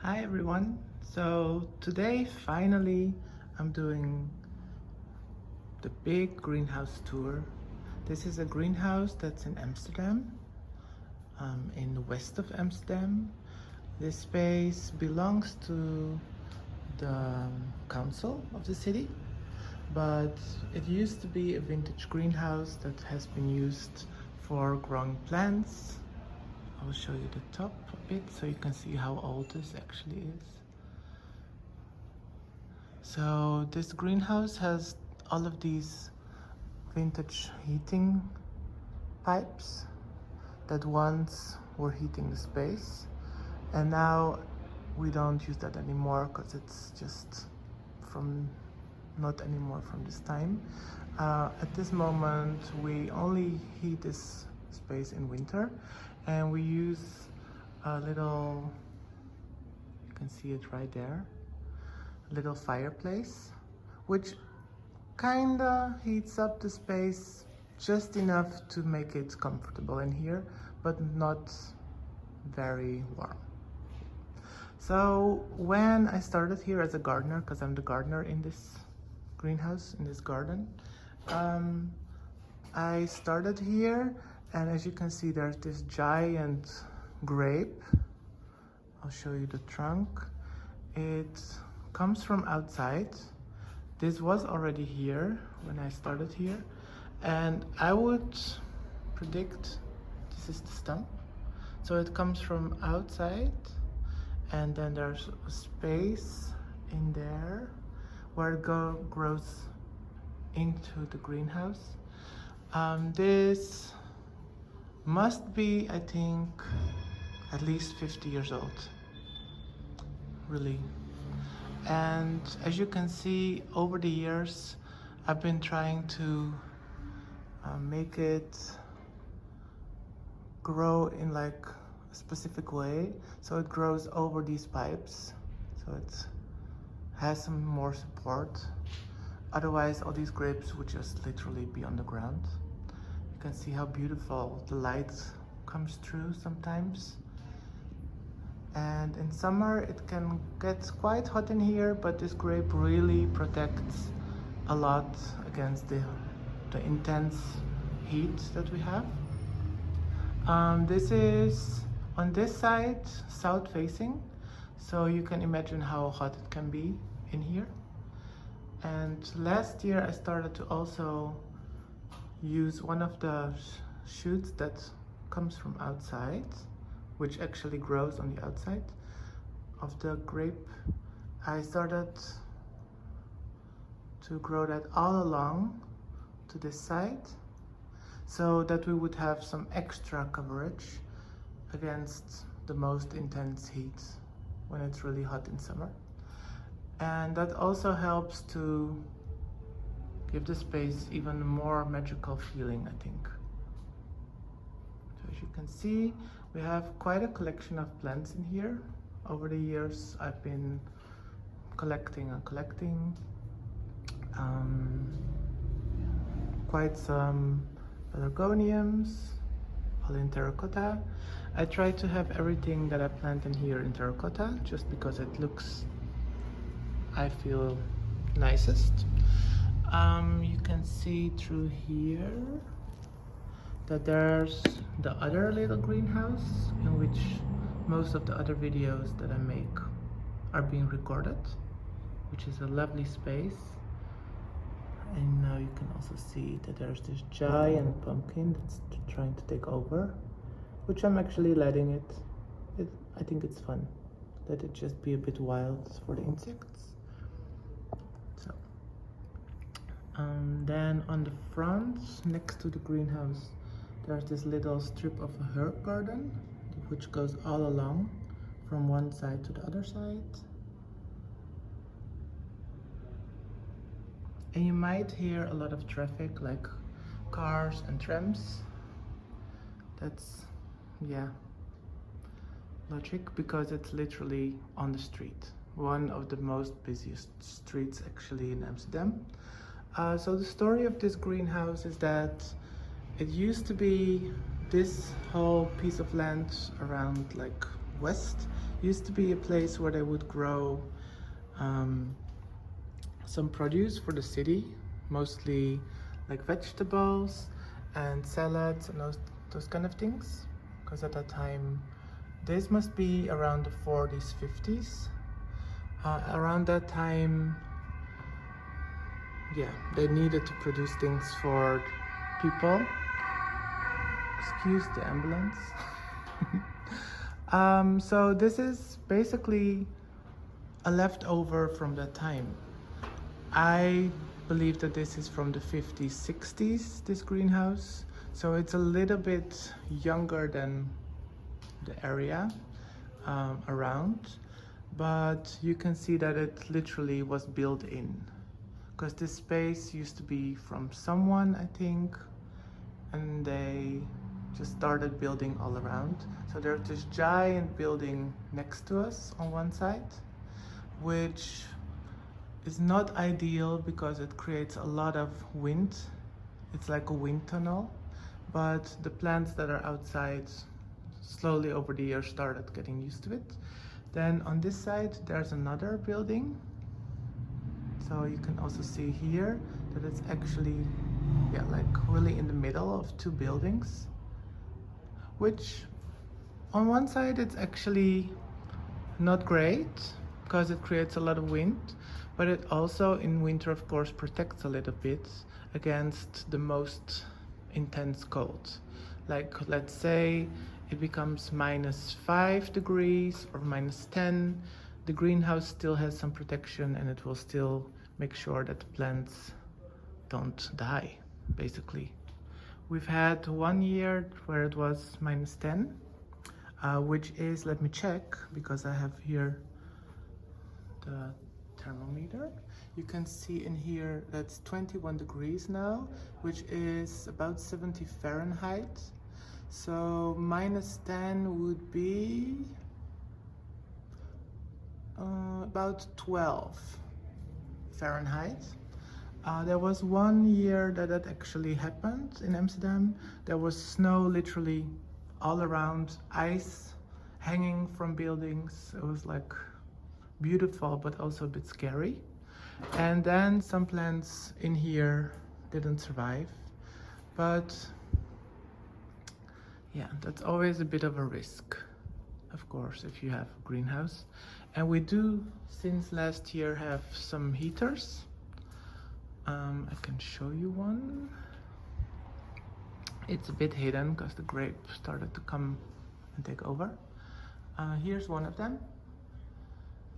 Hi everyone. So today finally I'm doing the big greenhouse tour. This is a greenhouse that's in Amsterdam, in the west of Amsterdam. This space belongs to the council of the city, but it used to be a vintage greenhouse that has been used for growing plants. I will show you the top a bit so you can see how old this actually is. So this greenhouse has all of these vintage heating pipes that once were heating the space, and now we don't use that anymore because it's just from not anymore from this time. At this moment we only heat this space in winter, and we use a little, you can see it right there, little fireplace, which kinda heats up the space just enough to make it comfortable in here, but not very warm. So when I started here as a gardener, because I'm the gardener in this greenhouse, in this garden, I started here, and as you can see there's this giant grape. I'll show you the trunk. It comes from outside. This was already here when I started here, and I would predict this is the stump. So it comes from outside, and then there's a space in there where it grows into the greenhouse. This must be, I think, at least 50 years old, really. And as you can see, over the years I've been trying to make it grow in like a specific way, so it grows over these pipes, so it has some more support. Otherwise all these grapes would just literally be on the ground. You can see how beautiful the light comes through sometimes. And in summer it can get quite hot in here, but this grape really protects a lot against the intense heat that we have. This is on this side, south facing, so you can imagine how hot it can be in here. And last year I started to also use one of the shoots that comes from outside, which actually grows on the outside of the grape. I started to grow that all along to this side, so that we would have some extra coverage against the most intense heat when it's really hot in summer. And that also helps to give the space even more magical feeling, I think. So as you can see, we have quite a collection of plants in here. Over the years I've been collecting and collecting quite some pelargoniums, all in terracotta. I try to have everything that I plant in here in terracotta, just because it looks, I feel, nicest. You can see through here that there's the other little greenhouse in which most of the other videos that I make are being recorded, which is a lovely space. And now you can also see that there's this giant pumpkin that's trying to take over, which I'm actually letting it. I think it's fun. Let it just be a bit wild for the insects. So, then on the front, next to the greenhouse, there's this little strip of a herb garden, which goes all along from one side to the other side. And you might hear a lot of traffic, like cars and trams. That's, yeah, logic, because it's literally on the street. One of the most busiest streets actually in Amsterdam. So the story of this greenhouse is that it used to be this whole piece of land around like west used to be a place where they would grow some produce for the city, mostly like vegetables and salads and those kind of things. Because at that time, this must be around the 40s, 50s. Around that time, yeah, they needed to produce things for people. Excuse the ambulance. So this is basically a leftover from that time. I believe that this is from the 50s, 60s, this greenhouse. So it's a little bit younger than the area around, but you can see that it literally was built in, because this space used to be from someone, I think, and they just started building all around. So there's this giant building next to us on one side, which is not ideal because it creates a lot of wind. It's like a wind tunnel, but the plants that are outside slowly over the years started getting used to it. Then on this side there's another building, so you can also see here that it's actually, yeah, like really in the middle of two buildings, which on one side it's actually not great because it creates a lot of wind, but it also in winter of course protects a little bit against the most intense cold. Like let's say it becomes -5 degrees or -10, the greenhouse still has some protection and it will still make sure that the plants don't die, basically. We've had 1 year where it was -10, which is, let me check, because I have here the thermometer. You can see in here that's 21 degrees now, which is about 70 Fahrenheit. So -10 would be about 12 Fahrenheit. There was 1 year that actually happened in Amsterdam. There was snow literally all around, ice hanging from buildings. It was like beautiful, but also a bit scary. And then some plants in here didn't survive. But yeah, that's always a bit of a risk, of course, if you have a greenhouse. And we do, since last year, have some heaters. I can show you one. It's a bit hidden because the grape started to come and take over. Here's one of them.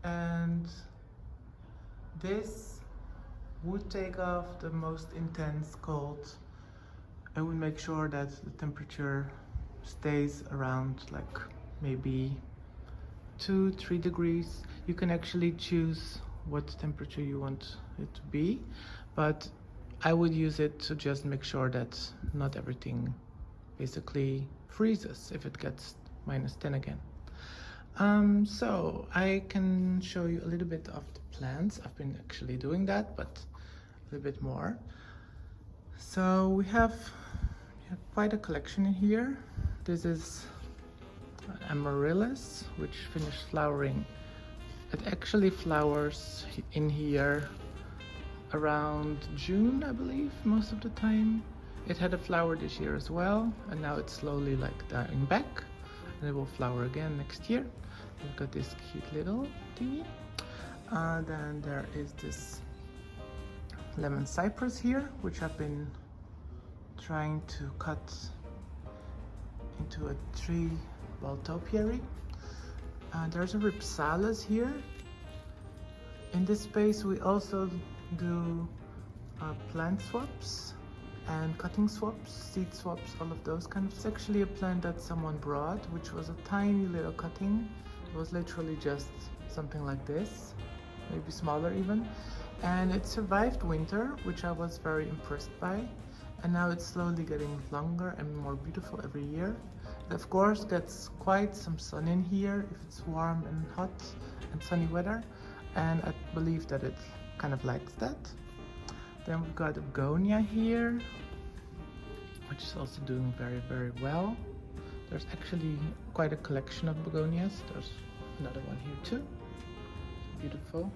And this would take off the most intense cold and would make sure that the temperature stays around like maybe 2-3 degrees. You can actually choose what temperature you want it to be, but I would use it to just make sure that not everything basically freezes if it gets -10 again. So I can show you a little bit of the plants. I've been actually doing that, but a little bit more. So we have quite a collection in here. This is amaryllis, which finished flowering. It actually flowers in here around June, I believe, most of the time. It had a flower this year as well, and now it's slowly like dying back, and it will flower again next year. We've got this cute little thingy. Then there is this lemon cypress here, which I've been trying to cut into a tree ball topiary. There's a ripsalis here. In this space we also do plant swaps and cutting swaps, seed swaps, all of those kind of. It's actually a plant that someone brought, which was a tiny little cutting. It was literally just something like this, maybe smaller even. And it survived winter, which I was very impressed by. And now it's slowly getting longer and more beautiful every year. It of course gets quite some sun in here if it's warm and hot and sunny weather. And I believe that it kind of likes that. Then we've got a begonia here, which is also doing very, very well. There's actually quite a collection of begonias. There's another one here too, beautiful,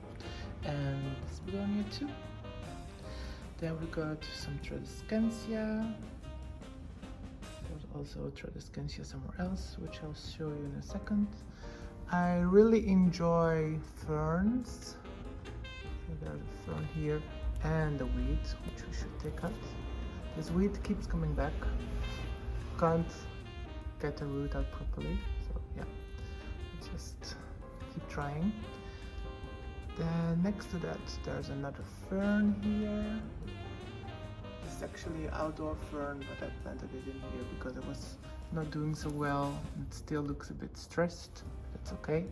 and this begonia too. Then we got some Tradescantia. There's also a Tradescantia somewhere else, which I'll show you in a second. I really enjoy ferns. So there's a fern here and the weed, which we should take out. This weed keeps coming back. Can't get the root out properly, so yeah, just keep trying. Then next to that, there's another fern here. This is actually an outdoor fern, but I planted it in here because it was not doing so well. It still looks a bit stressed. That's okay.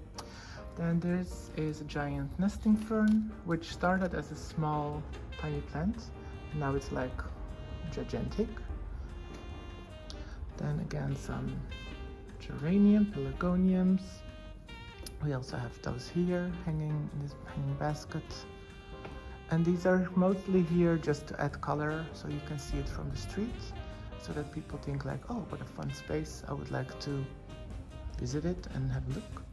Then this is a giant nesting fern, which started as a small, tiny plant. And now it's like gigantic. Then again, some geranium, pelargoniums. We also have those here hanging in this hanging basket. And these are mostly here just to add color, so you can see it from the street, so that people think like, oh, what a fun space. I would like to visit it and have a look.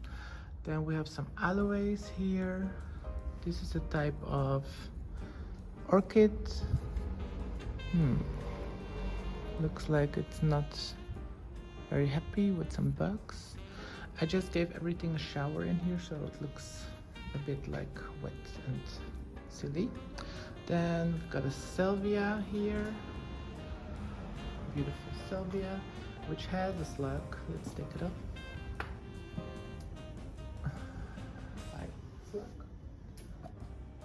Then we have some aloes here. This is a type of orchid. Looks like it's not very happy with some bugs. I just gave everything a shower in here, so it looks a bit like wet and silly. Then we've got a salvia here. Beautiful salvia, which has a slug. Let's take it up.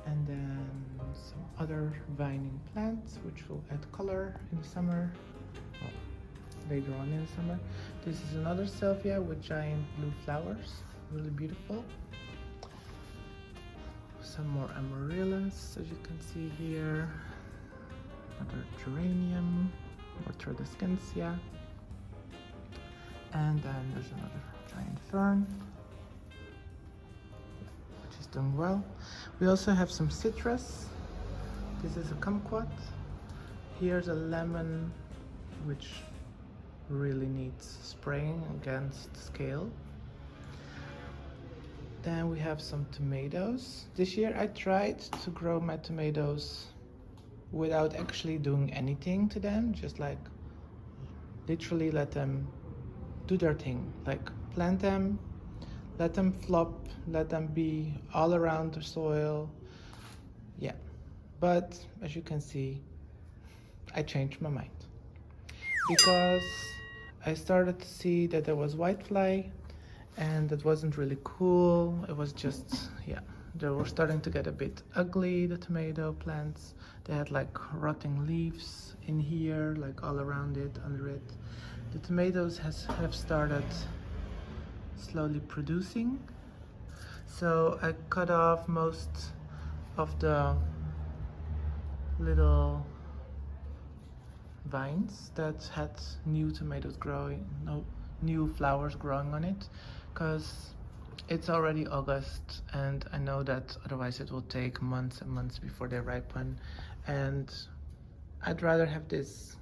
And then some other vining plants, which will add color in the summer, well, later on in the summer. This is another salvia with giant blue flowers, really beautiful. Some more amaryllis, as you can see here. Another geranium, more Tradescantia. And then there's another giant fern, which is doing well. We also have some citrus. This is a kumquat. Here's a lemon, which really needs spraying against scale. Then we have some tomatoes. This year I tried to grow my tomatoes without actually doing anything to them, just like literally let them do their thing, like plant them, let them flop, let them be all around the soil. Yeah, but as you can see, I changed my mind because I started to see that there was whitefly, and that wasn't really cool. It was just, yeah, they were starting to get a bit ugly, the tomato plants. They had like rotting leaves in here, like all around it, under it. The tomatoes have started slowly producing. So I cut off most of the little vines that had new tomatoes growing, no new flowers growing on it, because it's already August and I know that otherwise it will take months and months before they ripen, and I'd rather have this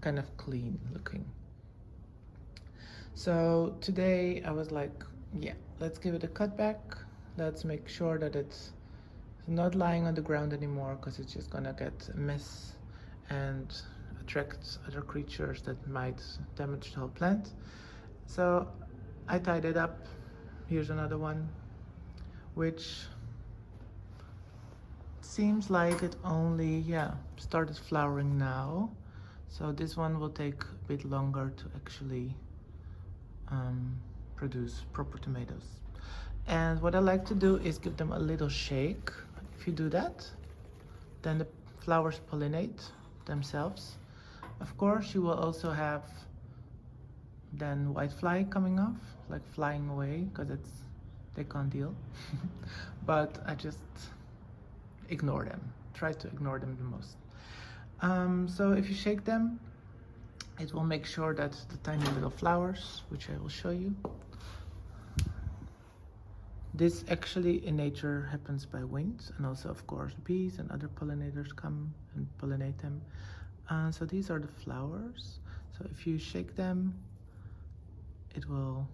kind of clean looking. So today I was like, yeah, let's give it a cut back. Let's make sure that it's not lying on the ground anymore, because it's just gonna get a mess and attract other creatures that might damage the whole plant. So I tied it up. Here's another one, which seems like it only, started flowering now. So this one will take a bit longer to actually produce proper tomatoes. And what I like to do is give them a little shake. If you do that, then the flowers pollinate themselves. Of course, you will also have then whitefly coming off, like flying away, because they can't deal. But I just ignore them, try to ignore them the most. So if you shake them, it will make sure that the tiny little flowers, which I will show you, this actually in nature happens by wind, and also of course bees and other pollinators come and pollinate them. So these are the flowers. So if you shake them, it will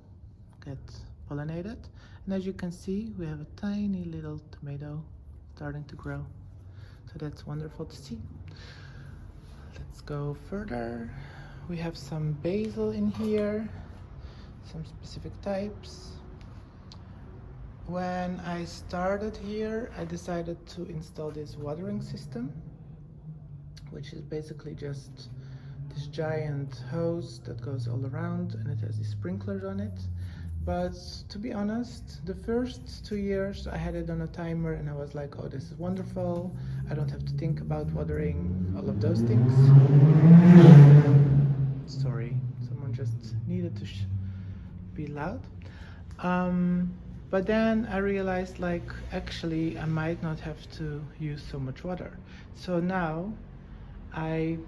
get pollinated. And as you can see, we have a tiny little tomato starting to grow. So that's wonderful to see. Let's go further. We have some basil in here, some specific types. When I started here, I decided to install this watering system, which is basically just this giant hose that goes all around, and it has these sprinklers on it. But to be honest, the first 2 years I had it on a timer and I was like, oh, this is wonderful. I don't have to think about watering, all of those things. Sorry, someone just needed to be loud. But then I realized, like, actually I might not have to use so much water. So now I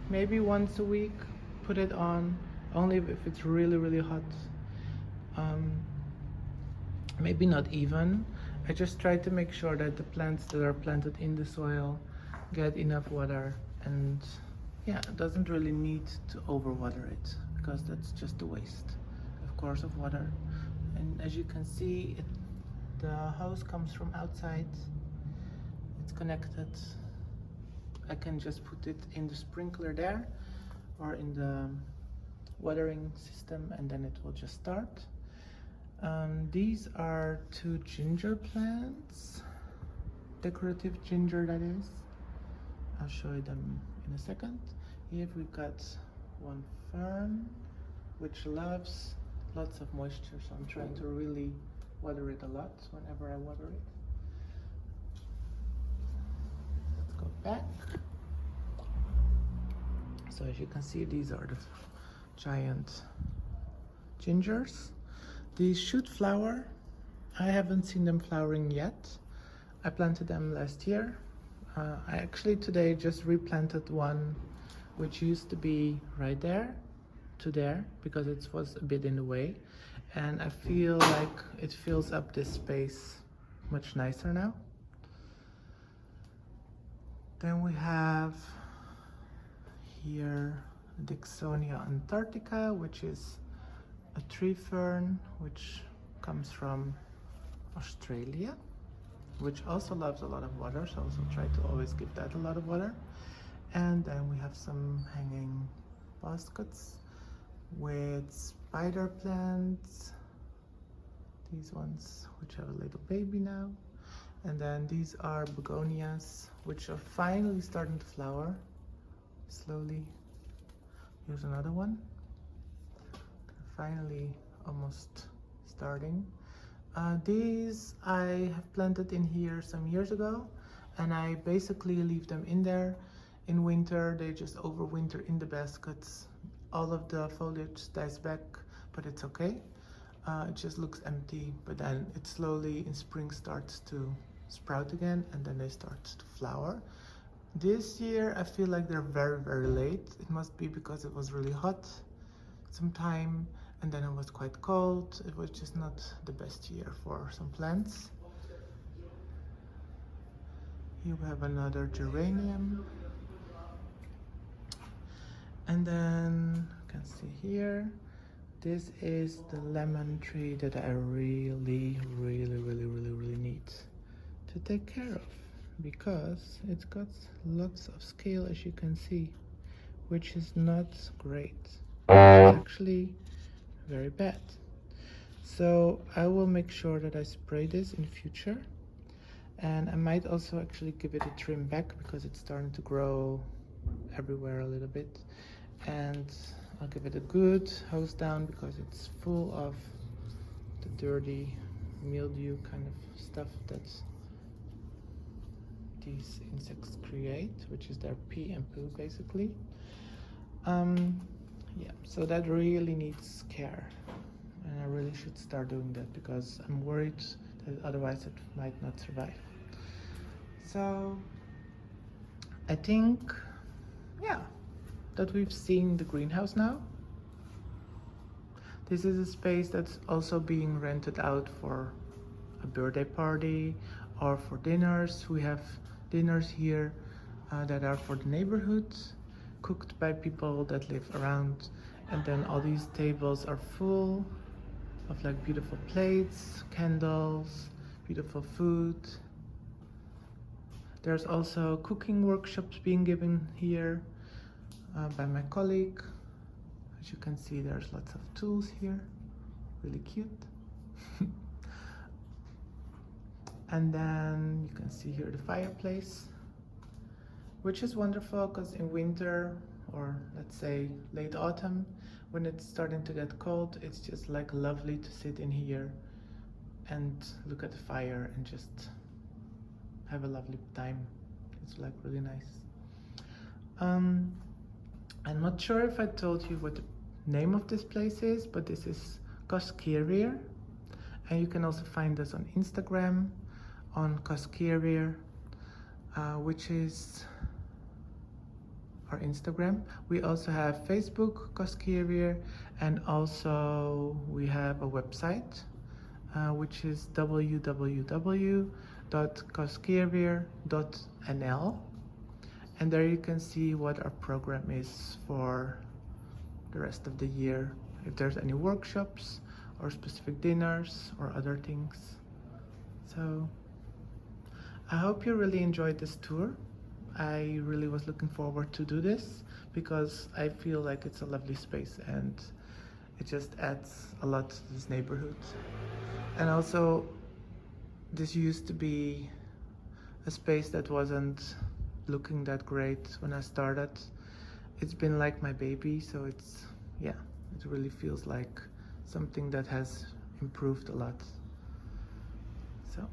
maybe once a week put it on, only if it's really, really hot. Maybe not even. I just try to make sure that the plants that are planted in the soil get enough water, and yeah, it doesn't really need to overwater it, because that's just a waste, of course, of water. And as you can see, the hose comes from outside. It's connected. I can just put it in the sprinkler there or in the watering system, and then it will just start. These are 2 ginger plants, decorative ginger that is. I'll show you them in a second. Here we've got one fern which loves lots of moisture, so I'm trying to really water it a lot whenever I water it. Let's go back. So as you can see, these are the giant gingers. These should flower. I haven't seen them flowering yet. I planted them last year. I actually today just replanted one which used to be right there to there because it was a bit in the way, and I feel like it fills up this space much nicer now. Then we have here Dixonia antarctica, which is a tree fern which comes from Australia, which also loves a lot of water, so also try to always give that a lot of water. And then we have some hanging baskets with spider plants, these ones which have a little baby now. And then these are begonias which are finally starting to flower slowly. Here's another one. Finally almost starting. These I have planted in here some years ago, and I basically leave them in there. In winter they just overwinter in the baskets. All of the foliage dies back, but it's okay. It just looks empty, but then it slowly in spring starts to sprout again, and then they start to flower. This year I feel like they're very, very late. It must be because it was really hot sometime, and then it was quite cold. It was just not the best year for some plants. Here we have another geranium. And then you can see here, this is the lemon tree that I really need to take care of, because it's got lots of scale, as you can see, which is not great. It's actually very bad. So I will make sure that I spray this in future, and I might also actually give it a trim back because it's starting to grow everywhere a little bit, and I'll give it a good hose down because it's full of the dirty mildew kind of stuff that these insects create, which is their pee and poo basically. Yeah, so that really needs care, and I really should start doing that because I'm worried that otherwise it might not survive. So I think, yeah, that we've seen the greenhouse now. This is a space that's also being rented out for a birthday party or for dinners. We have dinners here that are for the neighborhood, cooked by people that live around, and then all these tables are full of like beautiful plates, candles, beautiful food. There's also cooking workshops being given here by my colleague. As you can see, there's lots of tools here, really cute. And then you can see here the fireplace, which is wonderful because in winter, or let's say late autumn, when it's starting to get cold, it's just like lovely to sit in here and look at the fire and just have a lovely time. It's like really nice. I'm not sure if I told you what the name of this place is, but this is Koskerier, and you can also find us on Instagram on Koskerier, which is our Instagram. We also have Facebook, Koskerier, and also we have a website, which is www.koskerier.nl, and there you can see what our program is for the rest of the year, if there's any workshops or specific dinners or other things. So I hope you really enjoyed this tour. I really was looking forward to do this because I feel like it's a lovely space and it just adds a lot to this neighborhood. And also, this used to be a space that wasn't looking that great when I started. It's been like my baby, so it's, yeah, it really feels like something that has improved a lot. So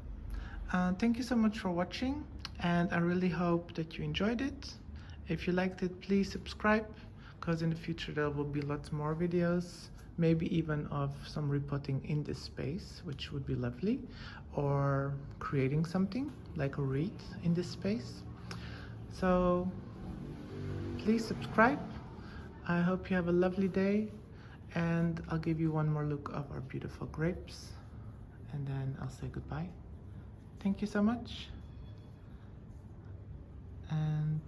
thank you so much for watching, and I really hope that you enjoyed it. If you liked it, please subscribe, because in the future there will be lots more videos, maybe even of some repotting in this space, which would be lovely, or creating something like a wreath in this space. So please subscribe. I hope you have a lovely day, and I'll give you one more look of our beautiful grapes, and then I'll say goodbye. Thank you so much, and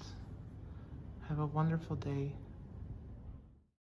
have a wonderful day.